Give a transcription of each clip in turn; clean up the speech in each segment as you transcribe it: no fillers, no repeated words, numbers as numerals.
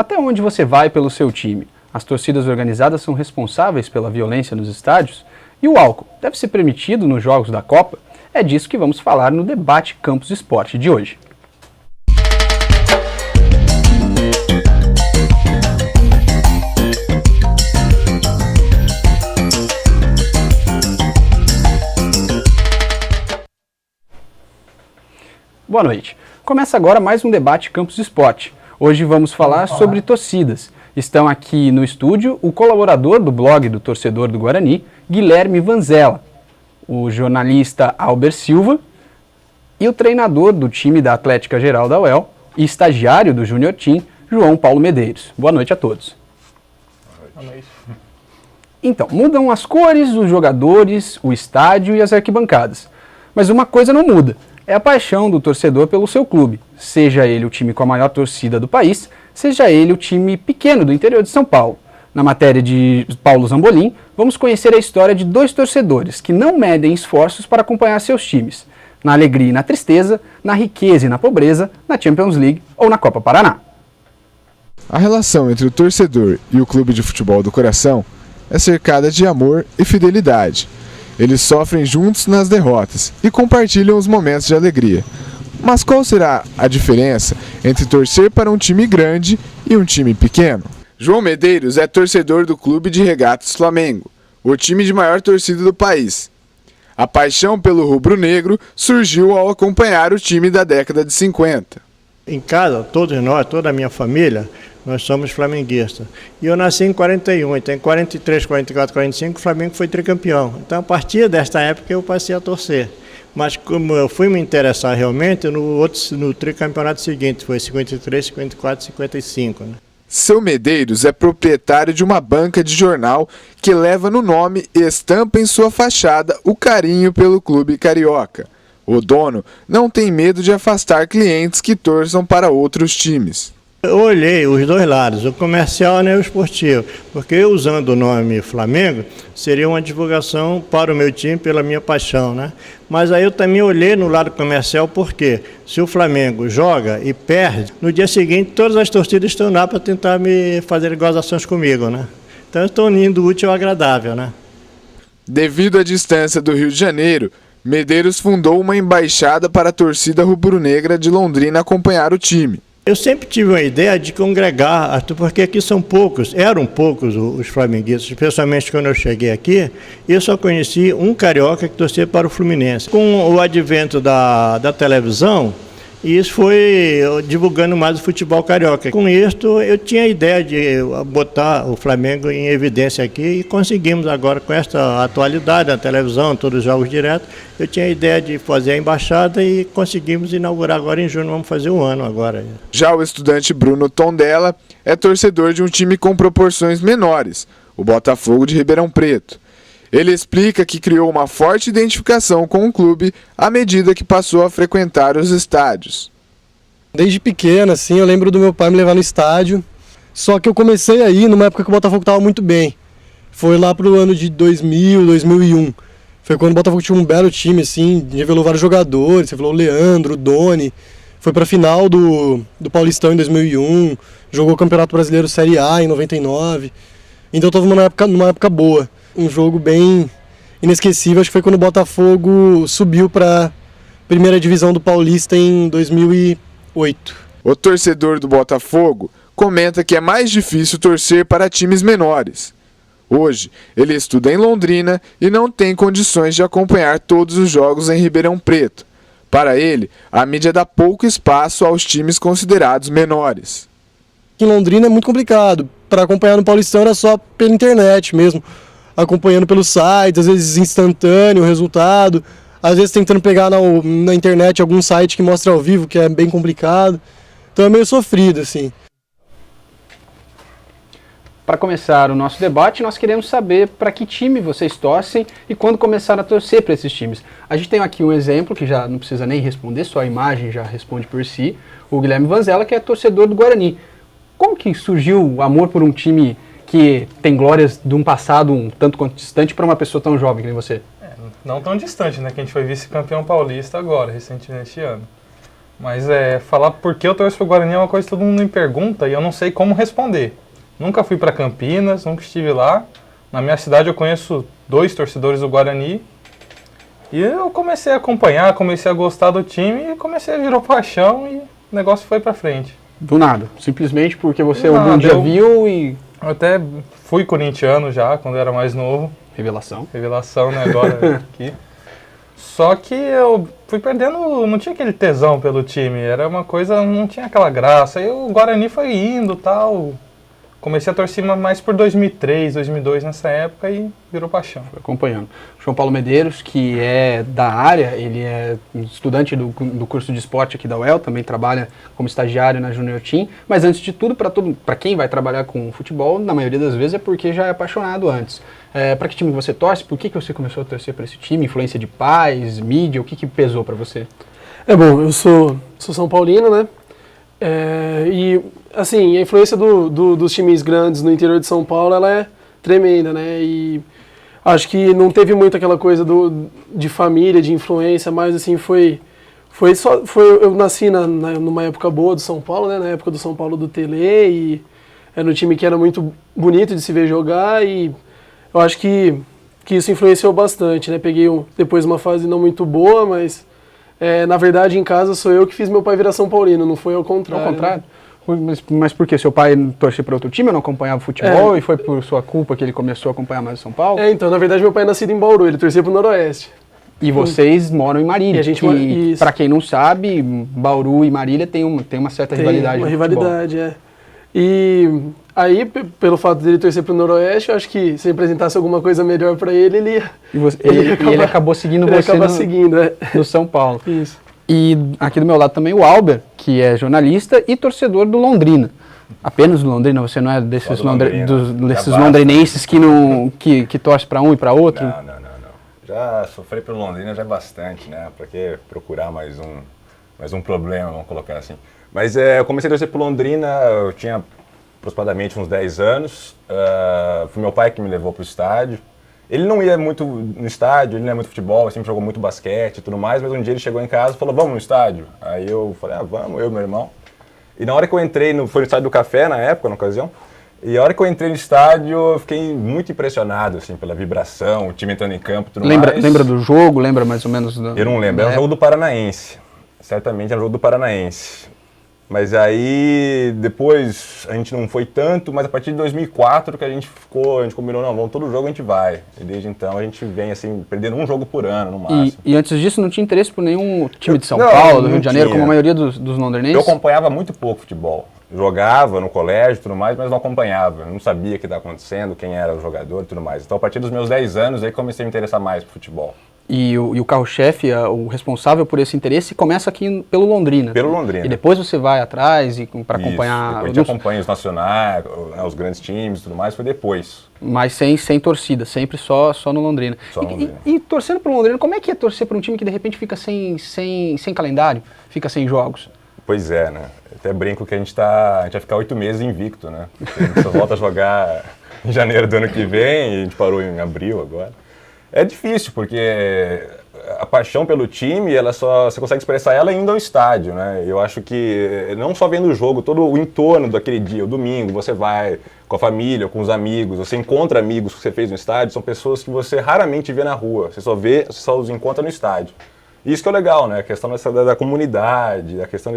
Até onde você vai pelo seu time? As torcidas organizadas são responsáveis pela violência nos estádios? E o álcool deve ser permitido nos jogos da Copa? É disso que vamos falar no debate Campus Esporte de hoje. Boa noite. Começa agora mais um debate Campus Esporte. Hoje vamos falar sobre torcidas. Estão aqui no estúdio o colaborador do blog do Torcedor do Guarani, Guilherme Vanzella, o jornalista Albert Silva e o treinador do time da Atlética Geral da UEL e estagiário do Júnior Team, João Paulo Medeiros. Boa noite a todos. Boa noite. Então, mudam as cores, os jogadores, o estádio e as arquibancadas. Mas uma coisa não muda. É a paixão do torcedor pelo seu clube, seja ele o time com a maior torcida do país, seja ele o time pequeno do interior de São Paulo. Na matéria de Paulo Zambolin, vamos conhecer a história de dois torcedores que não medem esforços para acompanhar seus times, na alegria e na tristeza, na riqueza e na pobreza, na Champions League ou na Copa Paraná. A relação entre o torcedor e o clube de futebol do coração é cercada de amor e fidelidade. Eles sofrem juntos nas derrotas e compartilham os momentos de alegria. Mas qual será a diferença entre torcer para um time grande e um time pequeno? João Medeiros é torcedor do Clube de Regatas Flamengo, o time de maior torcida do país. A paixão pelo rubro-negro surgiu ao acompanhar o time da década de 50. Em casa, todos nós, toda a minha família, nós somos flamenguistas. E eu nasci em 41, então em 43, 44, 45 o Flamengo foi tricampeão. Então a partir desta época eu passei a torcer. Mas como eu fui me interessar realmente no tricampeonato seguinte, foi 53, 54, 55. Né? Seu Medeiros é proprietário de uma banca de jornal que leva no nome e estampa em sua fachada o carinho pelo clube carioca. O dono não tem medo de afastar clientes que torçam para outros times. Eu olhei os dois lados, o comercial e o esportivo, porque eu usando o nome Flamengo seria uma divulgação para o meu time pela minha paixão, né? Mas aí eu também olhei no lado comercial porque se o Flamengo joga e perde, no dia seguinte todas as torcidas estão lá para tentar me fazer gozações comigo, né? Então eu estou unindo o útil ao agradável, né? Devido à distância do Rio de Janeiro, Medeiros fundou uma embaixada para a torcida rubro-negra de Londrina acompanhar o time. Eu sempre tive uma ideia de congregar, porque aqui eram poucos os flamenguistas, especialmente quando eu cheguei aqui, eu só conheci um carioca que torcia para o Fluminense. Com o advento da televisão, isso foi divulgando mais o futebol carioca. Com isso, eu tinha a ideia de botar o Flamengo em evidência aqui e conseguimos agora, com esta atualidade na televisão, todos os jogos diretos, eu tinha a ideia de fazer a embaixada e conseguimos inaugurar agora em junho, vamos fazer um ano agora. Já o estudante Bruno Tondela é torcedor de um time com proporções menores, o Botafogo de Ribeirão Preto. Ele explica que criou uma forte identificação com o clube à medida que passou a frequentar os estádios. Desde pequeno, assim, eu lembro do meu pai me levar no estádio, só que eu comecei aí numa época que o Botafogo estava muito bem. Foi lá pro ano de 2000, 2001. Foi quando o Botafogo tinha um belo time, assim, revelou vários jogadores, você falou o Leandro, o Doni. Foi pra final do Paulistão em 2001, jogou o Campeonato Brasileiro Série A em 99. Então eu estava numa época boa. Um jogo bem inesquecível, acho que foi quando o Botafogo subiu para a primeira divisão do Paulista em 2008. O torcedor do Botafogo comenta que é mais difícil torcer para times menores. Hoje, ele estuda em Londrina e não tem condições de acompanhar todos os jogos em Ribeirão Preto. Para ele, a mídia dá pouco espaço aos times considerados menores. Em Londrina é muito complicado. Para acompanhar no Paulistão era só pela internet mesmo. Acompanhando pelo site, às vezes instantâneo o resultado, às vezes tentando pegar na internet algum site que mostra ao vivo, que é bem complicado. Então é meio sofrido, assim. Para começar o nosso debate, nós queremos saber para que time vocês torcem e quando começaram a torcer para esses times. A gente tem aqui um exemplo que já não precisa nem responder, só a imagem já responde por si, o Guilherme Vanzella, que é torcedor do Guarani. Como que surgiu o amor por um time que tem glórias de um passado um tanto quanto distante para uma pessoa tão jovem que nem você? Não tão distante, né? Que a gente foi vice-campeão paulista agora, recentemente este ano. Mas falar por que eu torço pro Guarani é uma coisa que todo mundo me pergunta e eu não sei como responder. Nunca fui para Campinas, nunca estive lá. Na minha cidade eu conheço 2 torcedores do Guarani. E eu comecei a acompanhar, comecei a gostar do time e comecei a virar paixão e o negócio foi pra frente. Do nada, simplesmente porque você Do algum nada, dia eu- viu e... Eu até fui corintiano já, quando eu era mais novo. Revelação. Revelação, né, agora aqui. Só que eu fui perdendo, não tinha aquele tesão pelo time, era uma coisa, não tinha aquela graça. Aí o Guarani foi indo e tal. Comecei a torcer mais por 2003, 2002 nessa época e virou paixão. Acompanhando. João Paulo Medeiros, que é da área, ele é um estudante do curso de esporte aqui da UEL, também trabalha como estagiário na Junior Team, mas antes de tudo, para quem vai trabalhar com futebol, na maioria das vezes é porque já é apaixonado antes. Para que time você torce? Por que você começou a torcer para esse time? Influência de pais, mídia, o que pesou para você? Bom, eu sou São Paulino, né? E, assim, a influência dos times grandes no interior de São Paulo, ela é tremenda, né? E acho que não teve muito aquela coisa de família, de influência, mas, assim, eu nasci numa época boa do São Paulo, né? Na época do São Paulo do Tele, e era um time que era muito bonito de se ver jogar, e eu acho que isso influenciou bastante, né? Peguei depois uma fase não muito boa, mas... na verdade, em casa, sou eu que fiz meu pai virar São Paulino, não foi ao contrário. Ao contrário? Mas por quê? Seu pai torcia para outro time, eu não acompanhava futebol e foi por sua culpa que ele começou a acompanhar mais o São Paulo? Então, na verdade, meu pai é nascido em Bauru, ele torcia pro Noroeste. E vocês moram em Marília, E a gente que, mora- isso. para quem não sabe, Bauru e Marília tem uma certa rivalidade Uma no futebol. rivalidade, E aí, pelo fato dele torcer pro Noroeste, eu acho que se apresentasse alguma coisa melhor pra ele, ele ia... Ele acabou seguindo ele ia você acabar seguindo, no São Paulo. Isso. E aqui do meu lado também o Alber, que é jornalista e torcedor do Londrina. Apenas do Londrina, você não é desses, Só do Londrina. desses Já basta. londrinenses que torce para um e para outro? Não. Já sofri pelo Londrina já é bastante, né? Pra que procurar mais um problema, vamos colocar assim. Mas eu comecei a torcer pro Londrina, eu tinha aproximadamente uns 10 anos. Foi meu pai que me levou pro estádio. Ele não ia muito no estádio, ele não é muito futebol, sempre jogou muito basquete e tudo mais, mas um dia ele chegou em casa e falou, vamos no estádio? Aí eu falei, vamos, eu e meu irmão. E na hora que eu entrei, foi no estádio do Café na época, na ocasião, e a hora que eu entrei no estádio, eu fiquei muito impressionado, assim, pela vibração, o time entrando em campo e tudo mais. Lembra do jogo? Lembra mais ou menos? Eu não lembro, era um jogo do Paranaense. Certamente era um jogo do Paranaense. Mas aí, depois, a gente não foi tanto, mas a partir de 2004 que a gente combinou, não, vamos todo jogo a gente vai. E desde então a gente vem, assim, perdendo um jogo por ano, no máximo. E antes disso não tinha interesse por nenhum time de São Não, Paulo, do não Rio de Janeiro, tinha. como a maioria dos londrinenses? Eu acompanhava muito pouco futebol. Jogava no colégio e tudo mais, mas não acompanhava. Eu não sabia o que estava acontecendo, quem era o jogador e tudo mais. Então, a partir dos meus 10 anos, aí comecei a me interessar mais por futebol. E o carro-chefe, o responsável por esse interesse, começa aqui pelo Londrina. Pelo Londrina. E depois você vai atrás para Isso. acompanhar... Depois a gente acompanha os nacionais, os grandes times e tudo mais, foi depois. Mas sem torcida, sempre só no Londrina. Só no Londrina. E torcendo pro Londrina, como é que é torcer para um time que de repente fica sem calendário, fica sem jogos? Pois é, né? Eu até brinco que a gente vai ficar 8 meses invicto, né? Porque a gente só volta a jogar em janeiro do ano que vem, e a gente parou em abril agora. É difícil, porque a paixão pelo time, você consegue expressar ela indo ao estádio, né? Eu acho que não só vendo o jogo, todo o entorno daquele dia, o domingo, você vai com a família, com os amigos, você encontra amigos que você fez no estádio, são pessoas que você raramente vê na rua, você só os encontra no estádio. Isso que é legal, né? A questão da comunidade, a questão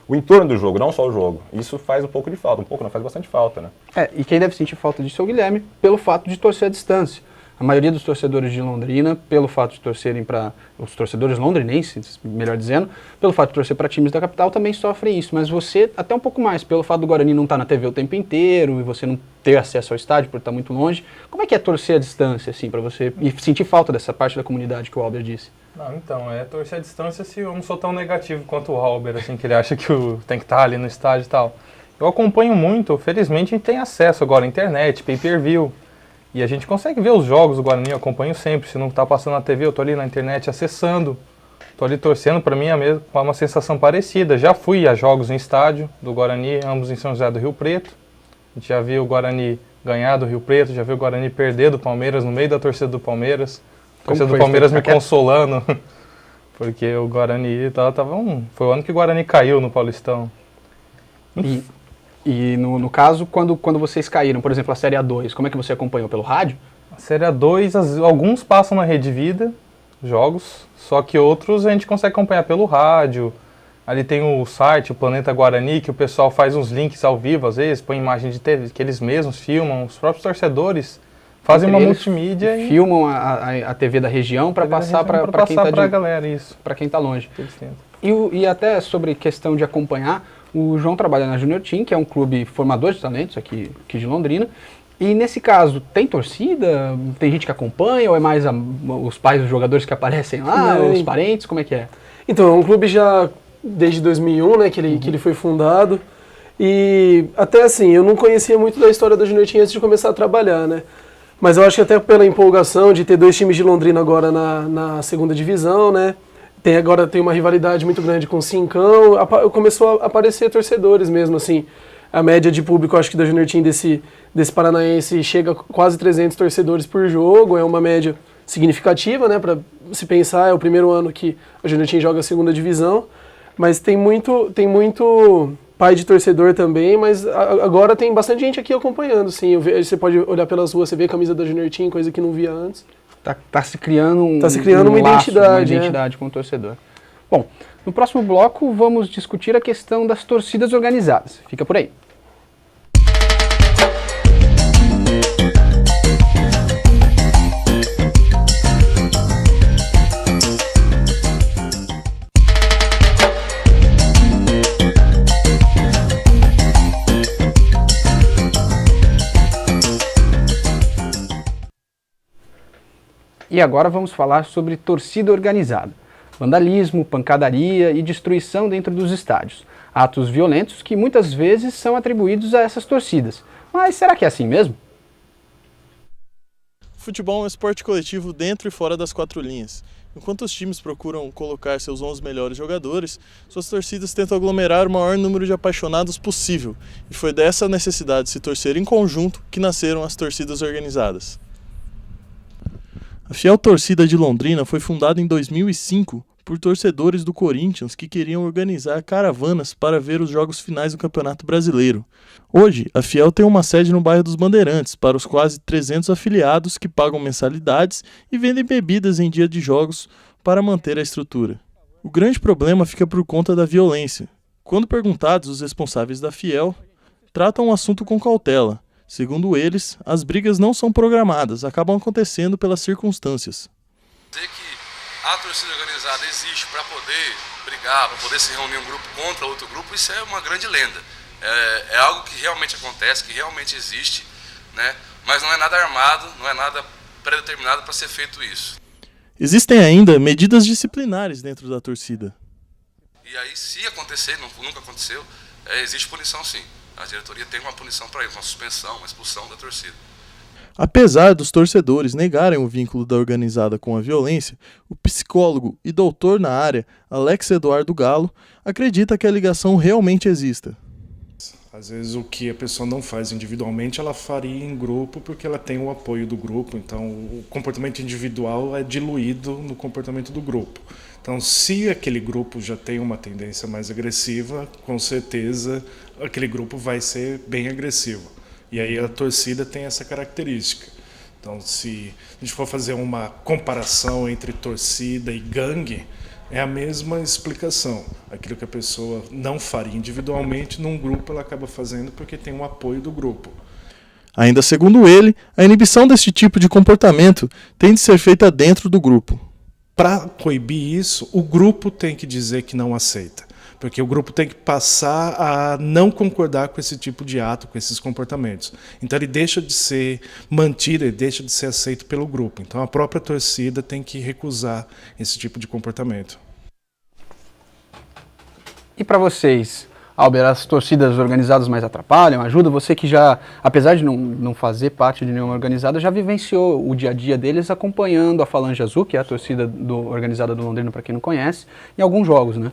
o entorno do jogo, não só o jogo. Isso faz um pouco de falta, não faz bastante falta, né? E quem deve sentir falta disso é o Guilherme, pelo fato de torcer à distância. A maioria dos torcedores de Londrina, pelo fato de torcerem para os torcedores londrinenses, melhor dizendo, pelo fato de torcer para times da capital, também sofrem isso. Mas você, até um pouco mais, pelo fato do Guarani não estar na TV o tempo inteiro e você não ter acesso ao estádio por estar muito longe. Como é que é torcer à distância, assim, para você e sentir falta dessa parte da comunidade que o Alber disse? Não, então, torcer à distância se eu não sou tão negativo quanto o Halber, assim, que ele acha que tem que estar ali no estádio e tal. Eu acompanho muito, felizmente a gente tem acesso agora à internet, pay-per-view. E a gente consegue ver os jogos do Guarani, eu acompanho sempre. Se não está passando na TV, eu estou ali na internet acessando. Estou ali torcendo, para mim é uma sensação parecida. Já fui a jogos em estádio do Guarani, ambos em São José do Rio Preto. A gente já viu o Guarani ganhar do Rio Preto, já viu o Guarani perder do Palmeiras no meio da torcida do Palmeiras. A torcida do Palmeiras me consolando Porque o Guarani foi o ano que o Guarani caiu no Paulistão. E no caso, quando vocês caíram, por exemplo, a Série A2, como é que você acompanhou? Pelo rádio? A Série A2, alguns passam na Rede Vida, jogos, só que outros a gente consegue acompanhar pelo rádio. Ali tem o site, o Planeta Guarani, que o pessoal faz uns links ao vivo, às vezes, põe imagem de TV, que eles mesmos filmam, os próprios torcedores fazem uma multimídia e filmam a TV da região para passar para quem está galera, isso. Para quem está longe. E até sobre questão de acompanhar, o João trabalha na Junior Team, que é um clube formador de talentos aqui de Londrina. E nesse caso, tem torcida? Tem gente que acompanha? Ou é mais os pais dos jogadores que aparecem lá? Os parentes? Como é que é? Então, é um clube já desde 2001, né, que ele foi fundado. E até assim, eu não conhecia muito da história da Junior Team antes de começar a trabalhar, né? Mas eu acho que até pela empolgação de ter 2 times de Londrina agora na segunda divisão, né? Agora tem uma rivalidade muito grande com o Cincão. Começou a aparecer torcedores mesmo, assim. A média de público, acho que da Junior Team desse paranaense chega a quase 300 torcedores por jogo. É uma média significativa, né? Para se pensar, é o primeiro ano que a Junior Team joga a segunda divisão. Mas tem muito pai de torcedor também, mas agora tem bastante gente aqui acompanhando, sim. Você pode olhar pelas ruas, você vê a camisa da Junior Team, coisa que não via antes. Tá se criando uma identidade com o torcedor. Bom, no próximo bloco vamos discutir a questão das torcidas organizadas. Fica por aí. E agora vamos falar sobre torcida organizada. Vandalismo, pancadaria e destruição dentro dos estádios. Atos violentos que muitas vezes são atribuídos a essas torcidas. Mas será que é assim mesmo? Futebol é um esporte coletivo dentro e fora das 4 linhas. Enquanto os times procuram colocar seus 11 melhores jogadores, suas torcidas tentam aglomerar o maior número de apaixonados possível. E foi dessa necessidade de se torcer em conjunto que nasceram as torcidas organizadas. A fiel torcida de Londrina foi fundada em 2005 por torcedores do Corinthians que queriam organizar caravanas para ver os jogos finais do Campeonato Brasileiro. Hoje, a Fiel tem uma sede no bairro dos Bandeirantes para os quase 300 afiliados que pagam mensalidades e vendem bebidas em dia de jogos para manter a estrutura. O grande problema fica por conta da violência. Quando perguntados, os responsáveis da Fiel tratam o assunto com cautela. Segundo eles, as brigas não são programadas, acabam acontecendo pelas circunstâncias. Dizer que a torcida organizada existe para poder brigar, para poder se reunir um grupo contra outro grupo, isso é uma grande lenda. É algo que realmente acontece, que realmente existe, né? Mas não é nada armado, não é nada predeterminado para ser feito isso. Existem ainda medidas disciplinares dentro da torcida. E aí, se acontecer, nunca aconteceu, existe punição sim. A diretoria tem uma punição para isso, uma suspensão, uma expulsão da torcida. Apesar dos torcedores negarem o vínculo da organizada com a violência, o psicólogo e doutor na área, Alex Eduardo Galo, acredita que a ligação realmente exista. Às vezes o que a pessoa não faz individualmente, ela faria em grupo porque ela tem o apoio do grupo. Então o comportamento individual é diluído no comportamento do grupo. Então se aquele grupo já tem uma tendência mais agressiva, com certeza aquele grupo vai ser bem agressivo. E aí a torcida tem essa característica. Então se a gente for fazer uma comparação entre torcida e gangue, é a mesma explicação. Aquilo que a pessoa não faria individualmente, num grupo ela acaba fazendo porque tem um apoio do grupo. Ainda segundo ele, a inibição deste tipo de comportamento tem de ser feita dentro do grupo. Para coibir isso, o grupo tem que dizer que não aceita. Porque o grupo tem que passar a não concordar com esse tipo de ato, com esses comportamentos. Então ele deixa de ser mantido, ele deixa de ser aceito pelo grupo. Então a própria torcida tem que recusar esse tipo de comportamento. E para vocês, Albert, as torcidas organizadas mais atrapalham, ajudam? Você que já, apesar de não fazer parte de nenhuma organizada, já vivenciou o dia a dia deles acompanhando a Falange Azul, que é a torcida organizada do Londrina, para quem não conhece, em alguns jogos, né?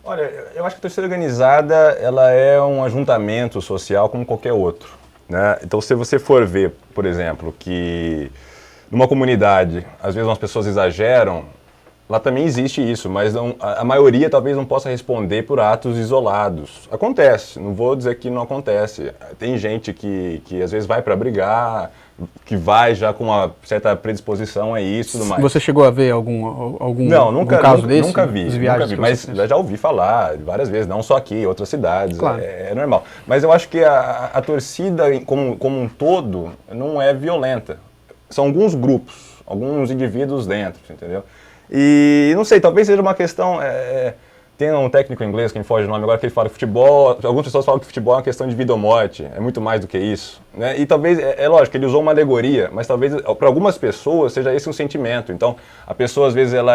Olha, eu acho que a torcida organizada ela é um ajuntamento social como qualquer outro, né? Então, se você for ver, por exemplo, que numa comunidade, às vezes as pessoas exageram Lá também existe isso, mas a maioria talvez não possa responder por atos isolados. Acontece, não vou dizer que não acontece. Tem gente que às vezes vai para brigar, que vai já com uma certa predisposição a isso e tudo mais. Você chegou a ver algum não, nunca, caso nunca, desse? nunca vi, mas já ouvi falar várias vezes, não só aqui, em outras cidades, claro. É normal. Mas eu acho que a torcida como um todo não é violenta. São alguns grupos, alguns indivíduos dentro, entendeu? E não sei, talvez seja uma questão. Tem um técnico inglês, que me foge o nome agora, que ele fala que futebol. Algumas pessoas falam que futebol é uma questão de vida ou morte, é muito mais do que isso. Né? E talvez, lógico, ele usou uma alegoria, mas talvez para algumas pessoas seja esse um sentimento. Então, a pessoa às vezes ela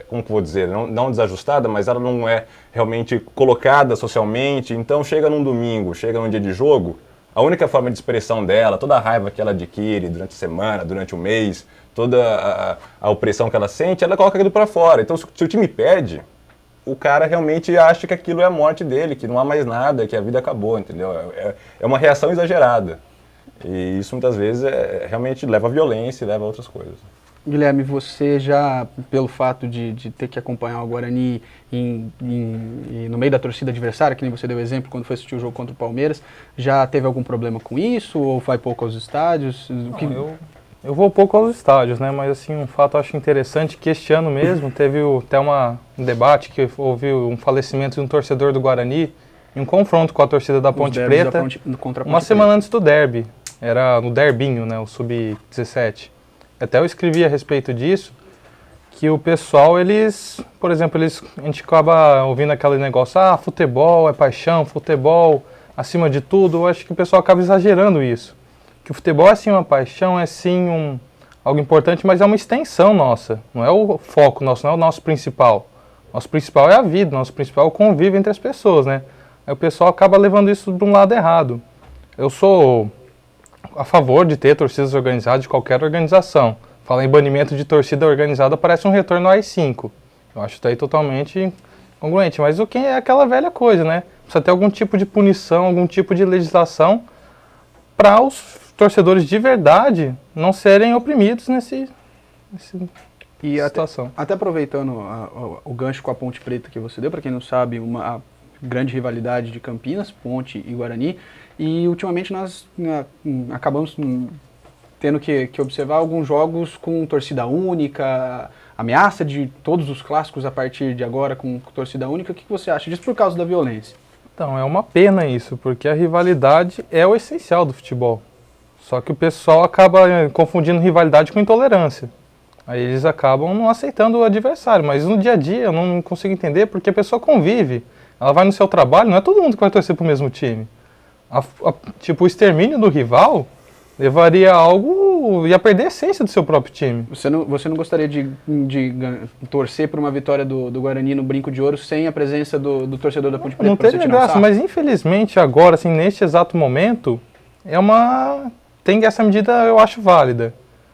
como que eu vou dizer, não desajustada, mas ela não é realmente colocada socialmente. Então, chega num domingo, chega num dia de jogo, a única forma de expressão dela, toda a raiva que ela adquire durante a semana, durante o mês, toda a opressão que ela sente, ela coloca aquilo para fora. Então, se o time perde, o cara realmente acha que aquilo é a morte dele, que não há mais nada, que a vida acabou, entendeu? É uma reação exagerada. E isso muitas vezes realmente leva à violência e leva a outras coisas. Guilherme, você já, pelo fato de ter que acompanhar o Guarani no meio da torcida adversária, que nem você deu exemplo quando foi assistir o jogo contra o Palmeiras, já teve algum problema com isso ou vai pouco aos estádios? Eu vou pouco aos estádios, né? Mas assim, um fato eu acho interessante que este ano mesmo teve até um debate que houve um falecimento de um torcedor do Guarani em um confronto com a torcida da Ponte Preta, uma semana antes do derby. Era no derbinho, né? O Sub-17. Até eu escrevi a respeito disso, que o pessoal, por exemplo, a gente acaba ouvindo aquele negócio, futebol é paixão, futebol acima de tudo. Eu acho que o pessoal acaba exagerando isso. Que o futebol é sim uma paixão, é sim algo importante, mas é uma extensão nossa. Não é o foco nosso, não é o nosso principal. Nosso principal é a vida, nosso principal é o convívio entre as pessoas, né? Aí o pessoal acaba levando isso de um lado errado. Eu sou a favor de ter torcidas organizadas de qualquer organização. Falar em banimento de torcida organizada parece um retorno ao AI-5. Eu acho isso aí totalmente congruente. Mas o que é aquela velha coisa, né? Precisa ter algum tipo de punição, algum tipo de legislação para os torcedores de verdade não serem oprimidos nessa situação. Até aproveitando o gancho com a Ponte Preta que você deu, para quem não sabe, uma grande rivalidade de Campinas, Ponte e Guarani, e ultimamente nós acabamos tendo que observar alguns jogos com torcida única, ameaça de todos os clássicos a partir de agora com torcida única. O que você acha disso por causa da violência? Então, é uma pena isso, porque a rivalidade é o essencial do futebol. Só que o pessoal acaba confundindo rivalidade com intolerância. Aí eles acabam não aceitando o adversário, mas no dia a dia eu não consigo entender porque a pessoa convive. Ela vai no seu trabalho, não é todo mundo que vai torcer para o mesmo time. Tipo, o extermínio do rival levaria a algo, ia perder a essência do seu próprio time. Você não gostaria de torcer por uma vitória do Guarani no Brinco de Ouro sem a presença do torcedor da Ponte Preta? Não teria graça, mas infelizmente agora, assim, neste exato momento, tem essa medida, eu acho válida.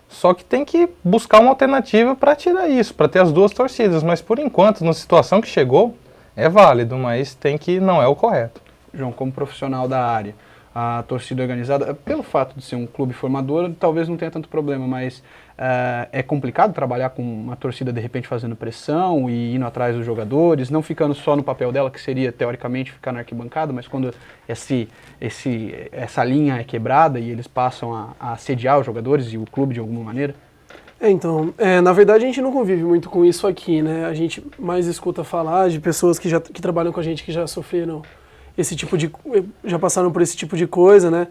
Só que tem que buscar uma alternativa para tirar isso, para ter as duas torcidas. Mas por enquanto, na situação que chegou, é válido, mas não é o correto. João, como profissional da área, a torcida organizada, pelo fato de ser um clube formador, talvez não tenha tanto problema, mas é complicado trabalhar com uma torcida de repente fazendo pressão e indo atrás dos jogadores, não ficando só no papel dela, que seria teoricamente ficar na arquibancada, mas quando essa linha é quebrada e eles passam a assediar os jogadores e o clube de alguma maneira? Então, na verdade a gente não convive muito com isso aqui, né? A gente mais escuta falar de pessoas que trabalham com a gente que já sofreram já passaram por esse tipo de coisa, né?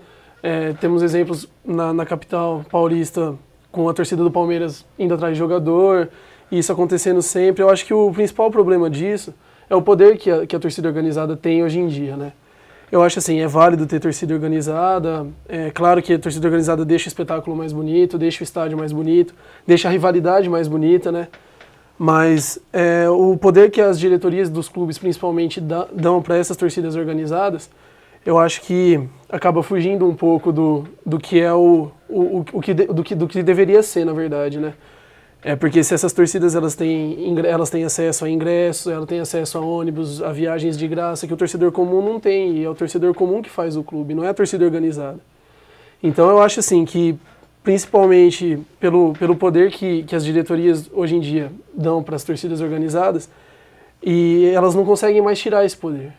Temos exemplos na capital paulista com a torcida do Palmeiras indo atrás de jogador, e isso acontecendo sempre. Eu acho que o principal problema disso é o poder que a torcida organizada tem hoje em dia, né? Eu acho assim, é válido ter torcida organizada, é claro que a torcida organizada deixa o espetáculo mais bonito, deixa o estádio mais bonito, deixa a rivalidade mais bonita, né? Mas o poder que as diretorias dos clubes, principalmente, dão para essas torcidas organizadas, eu acho que acaba fugindo um pouco do que é do que deveria ser, na verdade, né? Porque se essas torcidas elas têm acesso a ingressos, elas têm acesso a ônibus, a viagens de graça, que o torcedor comum não tem, e é o torcedor comum que faz o clube, não é a torcida organizada. Então eu acho assim que principalmente pelo poder que as diretorias hoje em dia dão para as torcidas organizadas, e elas não conseguem mais tirar esse poder.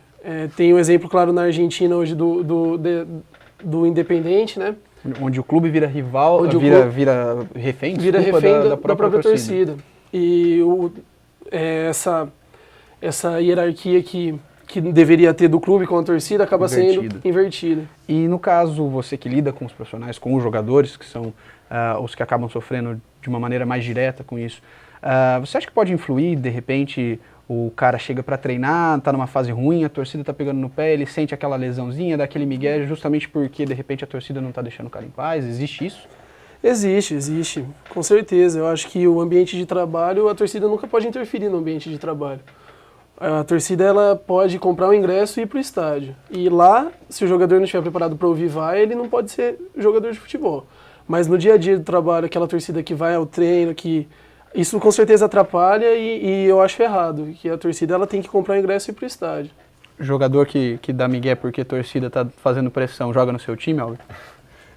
Tem um exemplo claro na Argentina hoje do Independiente, né? Onde o clube vira rival, vira refém, da própria torcida. E essa hierarquia que deveria ter do clube com a torcida acaba sendo invertida. E no caso, você que lida com os profissionais, com os jogadores, que são os que acabam sofrendo de uma maneira mais direta com isso, você acha que pode influir, de repente, o cara chega para treinar, tá numa fase ruim, a torcida tá pegando no pé, ele sente aquela lesãozinha, dá aquele migué, justamente porque, de repente, a torcida não tá deixando o cara em paz? Existe isso? Existe, com certeza. Eu acho que o ambiente de trabalho, a torcida nunca pode interferir no ambiente de trabalho. A torcida ela pode comprar um ingresso e ir para o estádio. E lá, se o jogador não estiver preparado para ouvir vai, ele não pode ser jogador de futebol. Mas no dia a dia do trabalho, aquela torcida que vai ao treino, isso com certeza atrapalha e eu acho errado. Que a torcida ela tem que comprar um ingresso e ir para o estádio. Jogador que dá migué porque a torcida está fazendo pressão, joga no seu time, Albert?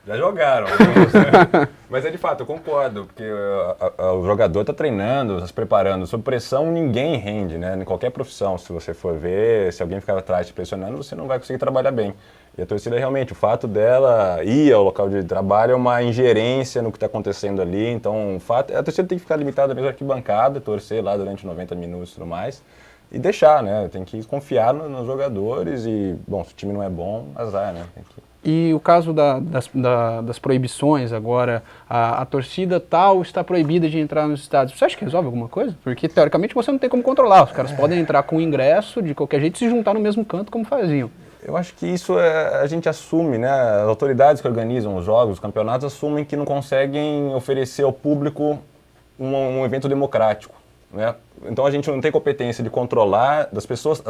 Já jogaram, alguns, né? Mas de fato, eu concordo, porque o jogador está treinando, se preparando. Sob pressão, ninguém rende, né? Em qualquer profissão, se você for ver, se alguém ficar atrás te pressionando, você não vai conseguir trabalhar bem. E a torcida, realmente, o fato dela ir ao local de trabalho é uma ingerência no que está acontecendo ali. Então, a torcida tem que ficar limitada mesmo à arquibancada, torcer lá durante 90 minutos e tudo mais. E deixar, né? Tem que confiar nos jogadores e, bom, se o time não é bom, azar, né? Tem que... E o caso das proibições agora, a torcida tal está proibida de entrar nos estádios. Você acha que resolve alguma coisa? Porque, teoricamente, você não tem como controlar. Os caras podem entrar com ingresso de qualquer jeito e se juntar no mesmo canto como faziam. Eu acho que isso a gente assume, né? As autoridades que organizam os jogos, os campeonatos, assumem que não conseguem oferecer ao público um evento democrático, né? Então a gente não tem competência de controlar, as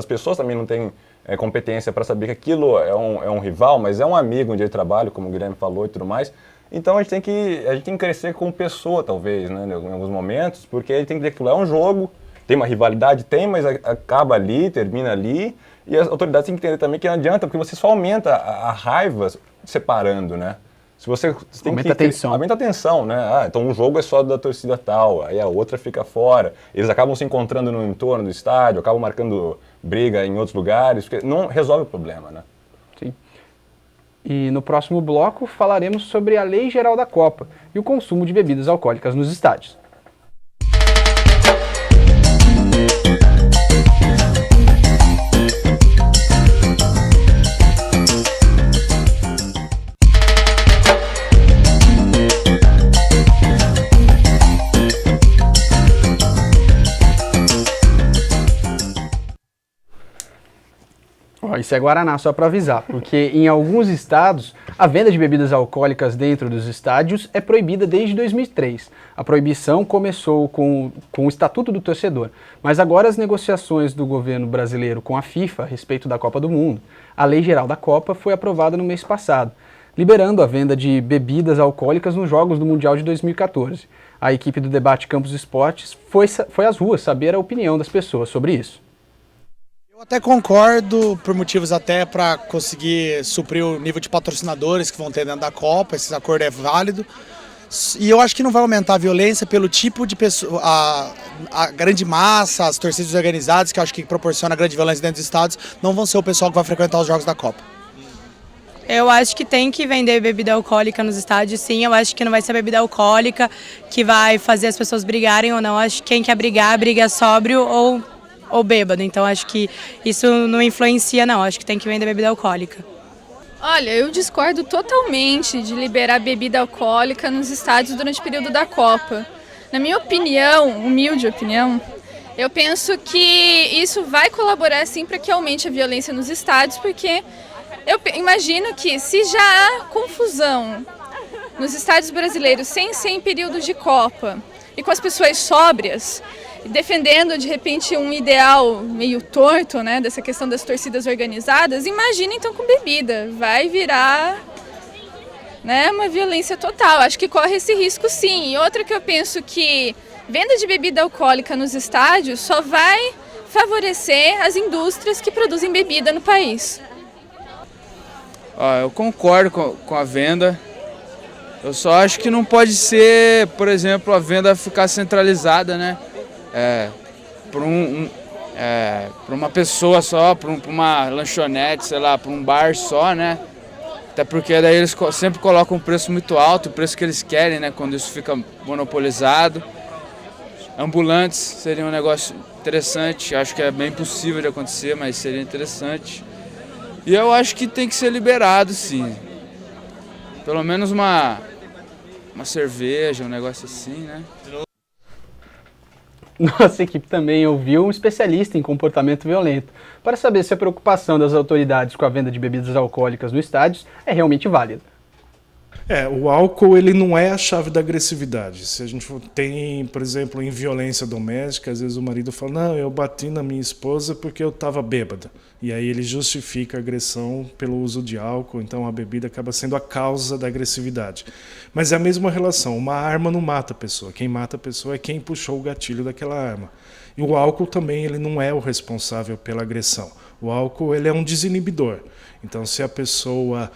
pessoas também não têm competência para saber que aquilo é um rival, mas é um amigo, um dia de trabalho, como o Guilherme falou e tudo mais. Então a gente tem que crescer como pessoa, talvez, né, em alguns momentos, porque a gente tem que ver que aquilo é um jogo, tem uma rivalidade, mas acaba ali, termina ali, e as autoridades têm que entender também que não adianta, porque você só aumenta a raiva separando, né? Se você tem aumenta a tensão. Aumenta a tensão, né? Então um jogo é só da torcida tal, aí a outra fica fora. Eles acabam se encontrando no entorno do estádio, acabam marcando briga em outros lugares, porque não resolve o problema, né? Sim. E no próximo bloco falaremos sobre a Lei Geral da Copa e o consumo de bebidas alcoólicas nos estádios. Isso é Guaraná, só para avisar, porque em alguns estados a venda de bebidas alcoólicas dentro dos estádios é proibida desde 2003. A proibição começou com o Estatuto do Torcedor, mas agora as negociações do governo brasileiro com a FIFA a respeito da Copa do Mundo, a Lei Geral da Copa foi aprovada no mês passado, liberando a venda de bebidas alcoólicas nos Jogos do Mundial de 2014. A equipe do Debate Campus Esportes foi às ruas saber a opinião das pessoas sobre isso. Eu até concordo, por motivos até para conseguir suprir o nível de patrocinadores que vão ter dentro da Copa, esse acordo é válido. E eu acho que não vai aumentar a violência pelo tipo de pessoa, a grande massa, as torcidas organizadas, que eu acho que proporciona grande violência dentro dos estádios, não vão ser o pessoal que vai frequentar os jogos da Copa. Eu acho que tem que vender bebida alcoólica nos estádios, sim. Eu acho que não vai ser a bebida alcoólica que vai fazer as pessoas brigarem ou não. Eu acho que quem quer brigar, briga sóbrio ou bêbado. Então acho que isso não influencia, não. Acho que tem que vender bebida alcoólica. Olha, eu discordo totalmente de liberar bebida alcoólica nos estádios durante o período da Copa. Na minha opinião, humilde opinião, eu penso que isso vai colaborar sim para que aumente a violência nos estádios, porque eu imagino que se já há confusão nos estádios brasileiros sem ser em períodos de Copa e com as pessoas sóbrias, defendendo de repente um ideal meio torto, né, dessa questão das torcidas organizadas, imagina então com bebida, vai virar, né, uma violência total. Acho que corre esse risco sim. E outra que eu penso que venda de bebida alcoólica nos estádios só vai favorecer as indústrias que produzem bebida no país. Eu concordo com a venda. Eu só acho que não pode ser, por exemplo, a venda ficar centralizada, né? Para uma pessoa só, para uma lanchonete, sei lá, para um bar só, né? Até porque daí eles sempre colocam um preço muito alto, o preço que eles querem, né? Quando isso fica monopolizado. Ambulantes seria um negócio interessante, acho que é bem possível de acontecer, mas seria interessante. E eu acho que tem que ser liberado, sim. Pelo menos uma cerveja, um negócio assim, né? Nossa equipe também ouviu um especialista em comportamento violento para saber se a preocupação das autoridades com a venda de bebidas alcoólicas nos estádios é realmente válida. O álcool ele não é a chave da agressividade. Se a gente tem, por exemplo, em violência doméstica, às vezes o marido fala, não, eu bati na minha esposa porque eu estava bêbado. E aí ele justifica a agressão pelo uso de álcool, então a bebida acaba sendo a causa da agressividade. Mas é a mesma relação, uma arma não mata a pessoa, quem mata a pessoa é quem puxou o gatilho daquela arma. E o álcool também ele não é o responsável pela agressão. O álcool ele é um desinibidor. Então se a pessoa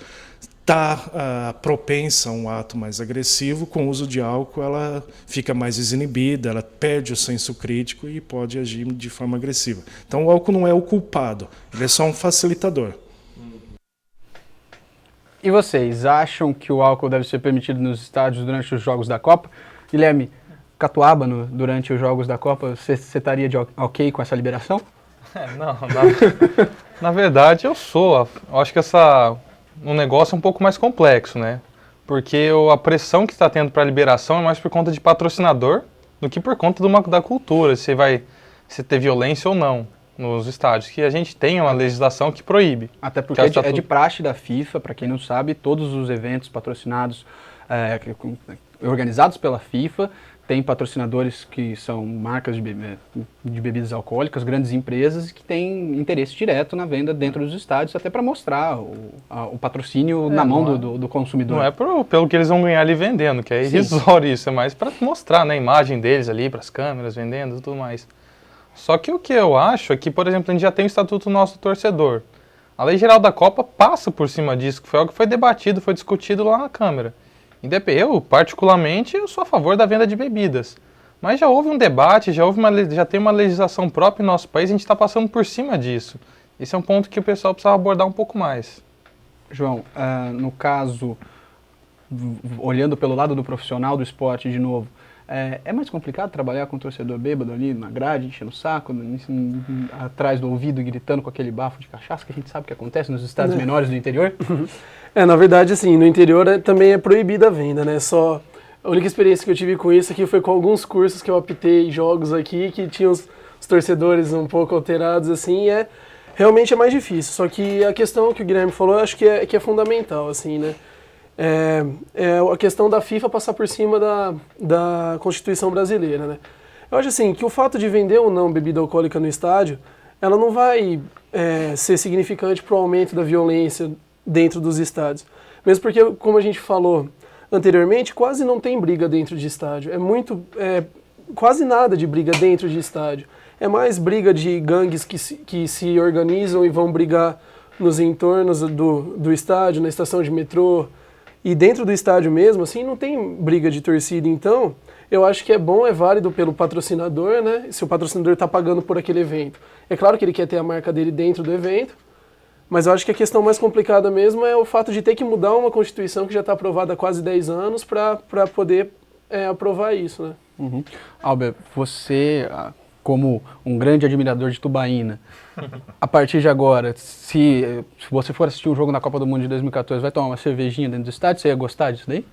está propensa a um ato mais agressivo, com o uso de álcool ela fica mais desinibida, ela perde o senso crítico e pode agir de forma agressiva. Então o álcool não é o culpado, ele é só um facilitador. E vocês acham que o álcool deve ser permitido nos estádios durante os Jogos da Copa? Guilherme, catuaba durante os Jogos da Copa, você estaria de ok com essa liberação? Não, na verdade eu acho que um negócio é um pouco mais complexo, né? Porque a pressão que está tendo para a liberação é mais por conta de patrocinador do que por conta da cultura, se ter violência ou não nos estádios, que a gente tem uma legislação que proíbe. Até porque é de praxe da FIFA, para quem não sabe, todos os eventos patrocinados, organizados pela FIFA, tem patrocinadores que são marcas de bebidas alcoólicas, grandes empresas que têm interesse direto na venda dentro dos estádios, até para mostrar o patrocínio na mão do consumidor. Não é pelo que eles vão ganhar ali vendendo, que é irrisório isso, é mais para mostrar, né, a imagem deles ali, para as câmeras, vendendo e tudo mais. Só que o que eu acho é que, por exemplo, a gente já tem o Estatuto Nosso Torcedor. A Lei Geral da Copa passa por cima disso, que foi algo que foi debatido, foi discutido lá na Câmara. Eu, particularmente, eu sou a favor da venda de bebidas. Mas já houve um debate, já tem uma legislação própria em nosso país, a gente está passando por cima disso. Esse é um ponto que o pessoal precisa abordar um pouco mais. João, no caso, olhando pelo lado do profissional do esporte de novo, é mais complicado trabalhar com um torcedor bêbado ali na grade, enchendo o saco, atrás do ouvido, gritando com aquele bafo de cachaça que a gente sabe que acontece nos estádios menores do interior? Na verdade, assim, no interior também é proibida a venda, né? A única experiência que eu tive com isso aqui foi com alguns cursos que eu apitei jogos aqui, que tinham os torcedores um pouco alterados, assim, realmente é mais difícil. Só que a questão que o Guilherme falou, eu acho que é fundamental, assim, né? É a questão da FIFA passar por cima da Constituição brasileira, né? Eu acho assim, que o fato de vender ou não bebida alcoólica no estádio, ela não vai ser significante para o aumento da violência dentro dos estádios. Mesmo porque, como a gente falou anteriormente, quase não tem briga dentro de estádio. Quase nada de briga dentro de estádio. É mais briga de gangues que se organizam e vão brigar nos entornos do estádio, na estação de metrô. E dentro do estádio mesmo, assim, não tem briga de torcida. Então, eu acho que é bom, é válido pelo patrocinador, né? Se o patrocinador está pagando por aquele evento. É claro que ele quer ter a marca dele dentro do evento, mas eu acho que a questão mais complicada mesmo é o fato de ter que mudar uma Constituição que já está aprovada há quase 10 anos para poder aprovar isso, né? Uhum. Albert, você, como um grande admirador de tubaína, a partir de agora, se você for assistir um jogo na Copa do Mundo de 2014, vai tomar uma cervejinha dentro do estádio, você ia gostar disso daí?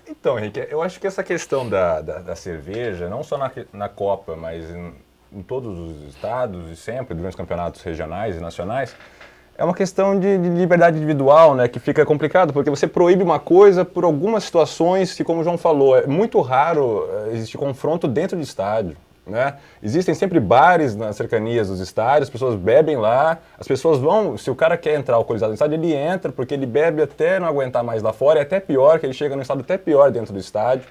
Então, Henrique, eu acho que essa questão da cerveja, não só na Copa, mas em todos os estados e sempre, durante os campeonatos regionais e nacionais, é uma questão de liberdade individual, né, que fica complicado, porque você proíbe uma coisa por algumas situações que, como o João falou, é muito raro existir confronto dentro de estádio, né? Existem sempre bares nas cercanias dos estádios, as pessoas bebem lá, as pessoas vão, se o cara quer entrar alcoolizado no estádio, ele entra, porque ele bebe até não aguentar mais lá fora, é até pior, que ele chega no estado até pior dentro do estádio.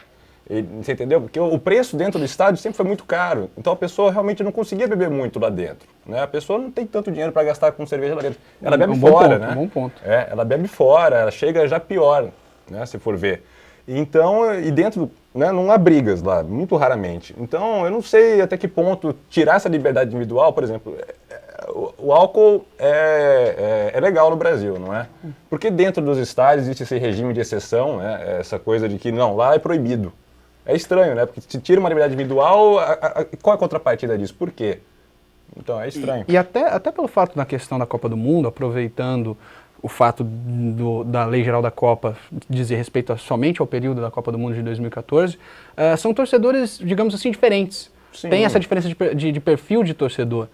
Você entendeu? Porque o preço dentro do estádio sempre foi muito caro. Então a pessoa realmente não conseguia beber muito lá dentro, né? A pessoa não tem tanto dinheiro para gastar com cerveja lá dentro. Ela bebe fora, né? Um bom ponto. Ela bebe fora, ela chega já pior, né? Se for ver. Então, e dentro, né, não há brigas lá, muito raramente. Então, eu não sei até que ponto tirar essa liberdade individual, por exemplo, o álcool é legal no Brasil, não é? Porque dentro dos estádios existe esse regime de exceção, né, essa coisa de que, não, lá é proibido. É estranho, né? Porque se tira uma liberdade individual, qual é a contrapartida disso? Por quê? Então, é estranho. E até pelo fato da questão da Copa do Mundo, aproveitando o fato da Lei Geral da Copa dizer respeito somente ao período da Copa do Mundo de 2014, são torcedores, digamos assim, diferentes. Sim. Tem essa diferença de perfil de torcedor.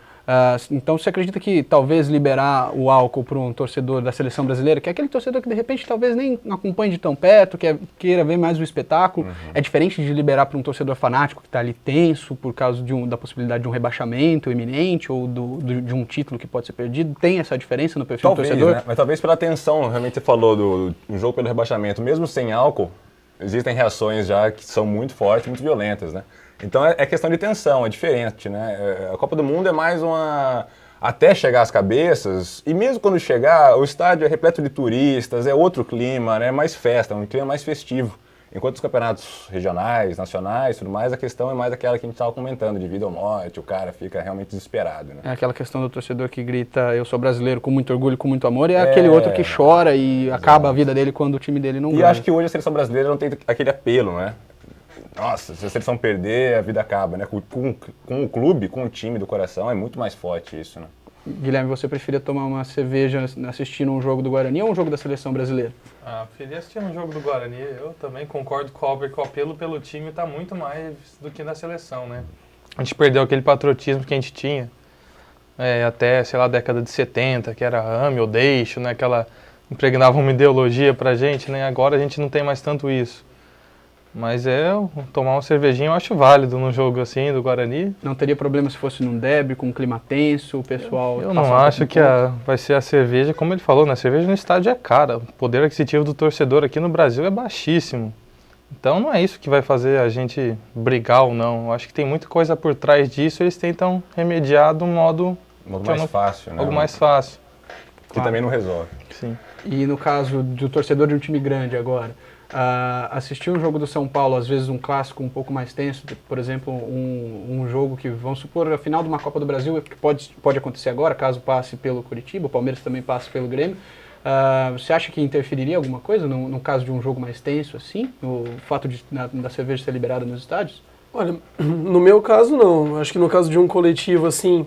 Então você acredita que talvez liberar o álcool para um torcedor da seleção brasileira, que é aquele torcedor que de repente talvez nem acompanhe de tão perto, queira ver mais o espetáculo, é diferente de liberar para um torcedor fanático que está ali tenso por causa da possibilidade de um rebaixamento iminente ou de um título que pode ser perdido? Tem essa diferença no perfil do torcedor? Né? Mas talvez pela tensão, realmente você falou do jogo pelo rebaixamento, mesmo sem álcool, existem reações já que são muito fortes, muito violentas, né? Então é questão de tensão, é diferente, né? A Copa do Mundo é mais até chegar às cabeças, e mesmo quando chegar, o estádio é repleto de turistas, é outro clima, né? Mais festa, um clima mais festivo. Enquanto os campeonatos regionais, nacionais, tudo mais, a questão é mais aquela que a gente estava comentando, de vida ou morte, o cara fica realmente desesperado, né? É aquela questão do torcedor que grita, eu sou brasileiro com muito orgulho, com muito amor, e é aquele outro que chora e acaba a vida dele quando o time dele não ganha. E acho que hoje a seleção brasileira não tem aquele apelo, né? Nossa, se a seleção perder, a vida acaba, né? Com o clube, com o time do coração, é muito mais forte isso, né? Guilherme, você preferia tomar uma cerveja assistindo um jogo do Guarani ou um jogo da seleção brasileira? Preferia assistir um jogo do Guarani. Eu também concordo com o Albert, que o apelo pelo time está muito mais do que na seleção, né? A gente perdeu aquele patriotismo que a gente tinha até, sei lá, a década de 70, que era ame ou deixo, né? Aquela impregnava uma ideologia pra gente, né? Agora a gente não tem mais tanto isso. Mas tomar uma cervejinha eu acho válido num jogo assim, do Guarani. Não teria problema se fosse num derby, com um clima tenso, o pessoal... Eu não acho que vai ser a cerveja, como ele falou, né? A cerveja no estádio é cara. O poder aquisitivo do torcedor aqui no Brasil é baixíssimo. Então não é isso que vai fazer a gente brigar ou não. Eu acho que tem muita coisa por trás disso e eles tentam remediar de um modo... mais fácil, né? Algo mais fácil. Que também não resolve. Sim. E no caso do torcedor de um time grande agora, assistir um jogo do São Paulo, às vezes um clássico um pouco mais tenso, por exemplo, um jogo que, vamos supor, a final de uma Copa do Brasil, que pode acontecer agora, caso passe pelo Curitiba, o Palmeiras também passe pelo Grêmio, você acha que interferiria alguma coisa no caso de um jogo mais tenso, assim, o fato da cerveja ser liberada nos estádios? Olha, no meu caso não, acho que no caso de um coletivo assim,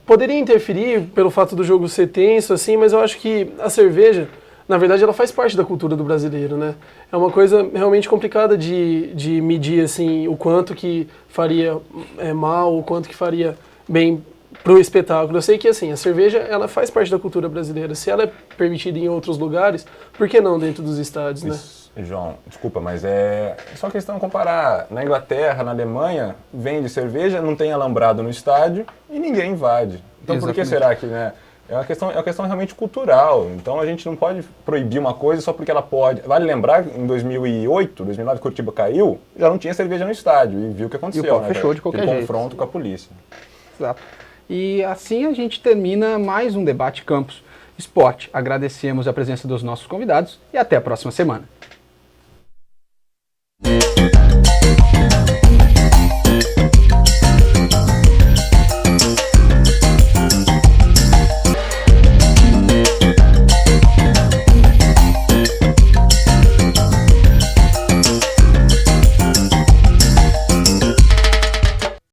poderia interferir pelo fato do jogo ser tenso, assim, mas eu acho que a cerveja, na verdade, ela faz parte da cultura do brasileiro, né? É uma coisa realmente complicada de medir, assim, o quanto que faria mal, o quanto que faria bem pro espetáculo. Eu sei que, assim, a cerveja, ela faz parte da cultura brasileira. Se ela é permitida em outros lugares, por que não dentro dos estádios, né? João, desculpa, mas é só questão de comparar. Na Inglaterra, na Alemanha, vende cerveja, não tem alambrado no estádio e ninguém invade. Então, Exatamente. Por que será que, né? É uma questão realmente cultural. Então a gente não pode proibir uma coisa só porque ela pode. Vale lembrar que em 2008, 2009, Curitiba caiu, já não tinha cerveja no estádio e viu o que aconteceu. E o pau fechou de qualquer jeito. Confronto com a polícia. Exato. E assim a gente termina mais um Debate Campus Esporte. Agradecemos a presença dos nossos convidados e até a próxima semana.